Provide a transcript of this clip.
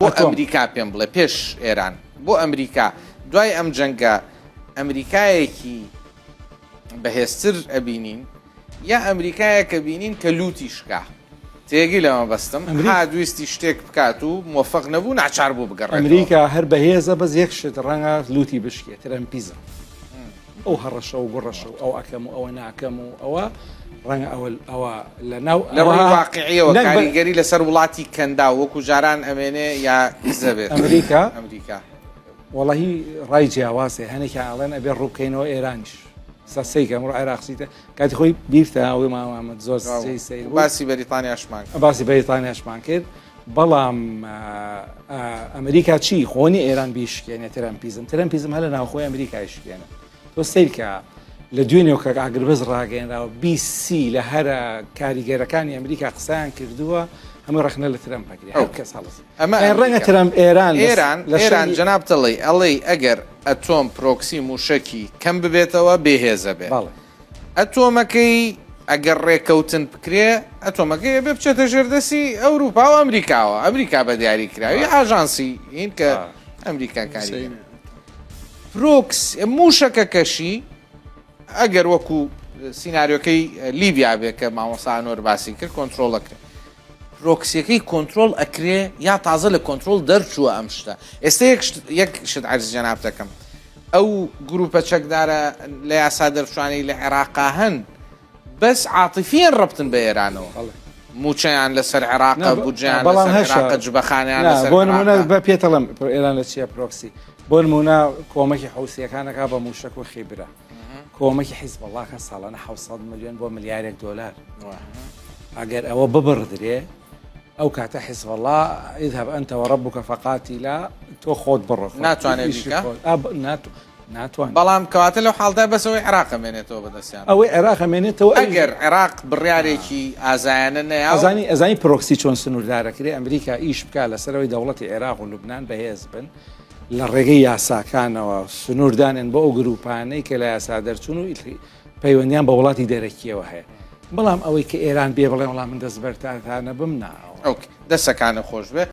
بۆ ئەمریکا پێم بڵێ پێش ئێران بۆ ئەمریکا دوای ئەم جەنگە ئەمریکایەکی بەهێزتر ئەبینین یا ئەمریکایەکە بینین کە لوتی شکا تێگی لەمە بەستم ها دویستی شتێک بکات و مۆفەق نەبوو ناچار بوو بگەڕێت ئەمریکا هەر بەهێزە بەس یەک شت ڕەنگە لوتی بشکێت ترەمپیزم ئەو هەڕەشە و گوڕەشە و ئەو ئەەکەم و ئەوە ناکەم و ئەوە ڕەنگە ئەوە لە ناو لەڕووی واقعیەوە کاریگەری لەسەر وڵاتی کەندا وەکو جاران ئەمێنێ یا زەبێت ئەمریکا وەڵاهی ڕای جیاوازێ هەنێکی ئاڵێن ئەبێ ڕووکەینەوە ئێرانیش سەسەیکە ئەمڕۆ عێراقسیتە کاتی خۆی بیرتە ئەوەی مامامەد زۆر سەیر باسی بەریتانیاشمان باسی بەریتانیاشمان کرد بەڵام ئەمریکا چی خۆنی ئێران بیشکێنێت ترەمپیزم هە لە ناوخۆی ئەمریکای شکێنە تۆ سیرکە لە دوێنێەوە کە ئاگربەز ڕاگەێنراوە بیسی لە هەرە کاریگەرەکانی ئەمریکا قسەیان کردووە هەموو ڕخنە لە ترەمپەکری ئەو کەس هەڵس ئەمە ڕەنگە ترەمپ ئێران جەناب دەڵێ ئەڵێ ئەگەر ئەتۆم پرۆکسی موشکی کەم ببێتەوە بێهێزە بێ ئەتۆمەکەی ئەگەر ڕێکەوتن بکرێ ئەتۆمەکەی بێ بچێتە ژێردەسی ئەوروپا و ئەمریکاوە ئەمریکا بە دیاری کراوی ئاژانسی این کە ئەمریکا کاری پرۆکس موشەکە کەشی ئەگەر وەکو سینناریۆکەی لیبیا بێ کە مامۆسانۆر باسی کرد کۆنتترۆلەکرێت پرۆکسیەکەی کۆنتترۆل ئەکرێ یا تازە لە کۆنتترۆل دەرچووە ئەم شتە ئێستا یەک شت عەرز جەناب دەکەم ئەو گروپە چەکدارە لە یاسا دەرچوانەی لە عێراقا هەن بەس عاتیفیان ڕەبتن بە ئێرانەوە موچەیان لەسەر عێراقە بجیان عێراقە جبەخانیان بۆ نمونە بە پێتەڵم ئێران لە چیە پرۆکسی بۆ نمونە کۆمەکی حوسیەکانەکە بە موشک و خیبرە کۆمەکی حیزب الله کە ساڵانە 700 ملیۆن بۆ ملیارێک دۆلار ئەگەر ئەوە ببڕدرێ ئەو کاتە حیزب الله اذهب أنت وربك فقاتلا تۆ خۆت بڕۆ ناتوانێت ناتوان بەڵام کەواتە لەو حاڵدا بەسەوەی عێراق ئەمێنێتەوە بەدەستیان ئەوەی عێراق ئەمێنێتەوە ئەگەر عێراق بڕیارێکی ئازایانە نەیە ئەزانی پرۆکسی چۆن سنووردارەکرێ ئەمریکا ئیش بکە لەسەرەوەی دەوڵەتی عێراق و لوبنان بەهێز بن لە ڕێگەی یاساکانەوە سنووردانن بۆ ئەو گروپانەی کە لە یاسا دەرچوون و پەیوەندیان بە وڵاتی دەرەکیەوە هەیە بەڵام ئەوەی کە ئێران بێ بڵێ وەڵام من دەست بەرتانە بم ناوە دەستەکانە خۆش بێ